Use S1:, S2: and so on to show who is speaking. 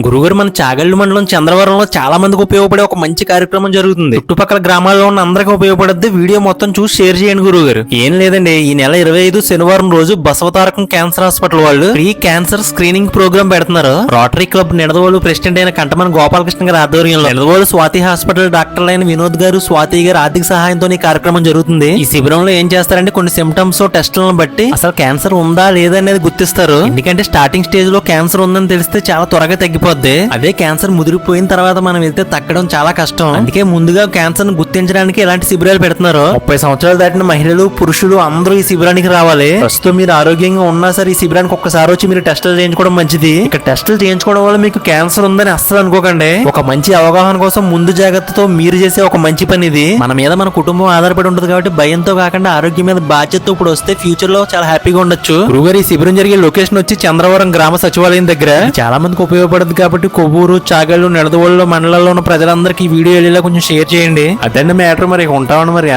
S1: గురుగారు మన చాగల్లు మండలం చంద్రవరంలో చాలా మందికి ఉపయోగపడే ఒక మంచి కార్యక్రమం జరుగుతుంది. చుట్టుపక్కల గ్రామాల్లో ఉన్న అందరికీ ఉపయోగపడద్ది. వీడియో మొత్తం చూసి షేర్ చేయండి గురుగారు. ఏం లేదండి, ఈ నెల 25 శనివారం రోజు బసవతారకం క్యాన్సర్ హాస్పిటల్ వాళ్ళు ఫ్రీ క్యాన్సర్ స్క్రీనింగ్ ప్రోగ్రామ్ పెడుతున్నారు. రోటరీ క్లబ్ నిడదవోలు ప్రెసిడెంట్ అయిన కంటమన్ గోపాలకృష్ణ గారి ఆధ్వర్యంలో నిడదవోలు స్వాతి హాస్పిటల్ డాక్టర్లైన వినోద్ గారు, స్వాతి గారు ఆర్థిక సహాయంతో ఈ కార్యక్రమం జరుగుతుంది. ఈ శిబిరంలో ఏం చేస్తారంటే కొన్ని సిమ్టమ్స్ టెస్టులను బట్టి అసలు క్యాన్సర్ ఉందా లేదా అనేది గుర్తిస్తారు. ఎందుకంటే స్టార్టింగ్ స్టేజ్ లో క్యాన్సర్ ఉందని తెలిస్తే చాలా త్వరగా తగ్గిపోద్ది. అదే క్యాన్సర్ ముదిరిపోయిన తర్వాత మనం వెళ్తే తగ్గడం చాలా కష్టం. అందుకే ముందుగా క్యాన్సర్ ను గుర్తించడానికి ఇలాంటి శిబిరాలు పెడుతున్నారు. 30 సంవత్సరాలు దాటిన మహిళలు, పురుషులు అందరూ ఈ శిబిరానికి రావాలి. ప్రస్తుతం మీరు ఆరోగ్యంగా ఉన్నా సరే ఈ శిబిరానికి ఒక్కసారి వచ్చి మీరు టెస్టులు చేయించుకోవడం మంచిది. ఇక్కడ టెస్టులు చేయించుకోవడం వల్ల మీకు క్యాన్సర్ ఉందని అస్సలు అనుకోకండి. ఒక మంచి అవగాహన కోసం ముందు జాగ్రత్తతో మీరు చేసే ఒక మంచి పని ఇది. మన మీద మన కుటుంబం ఆధారపడి ఉంటుంది కాబట్టి భయంతో కాకుండా ఆరోగ్యం మీద బాధ్యతతో ఇప్పుడు వస్తే ఫ్యూచర్ లో చాలా హ్యాపీగా ఉండొచ్చు. గురుగారు ఈ శిబిరం జరిగే లొకేషన్ వచ్చి చంద్రవరం గ్రామ సచివాలయం దగ్గర. చాలా మందికి ఉపయోగపడుతుంది కాబట్టి కొవ్వూరు, చాగళ్ళు, నిడదవోలు మండలాల్లో ఉన్న ప్రజలందరికీ ఈ వీడియో వెళ్ళేలా కొంచెం షేర్ చేయండి. అదండి మ్యాటర్. మరి ఉంటామండి మరి.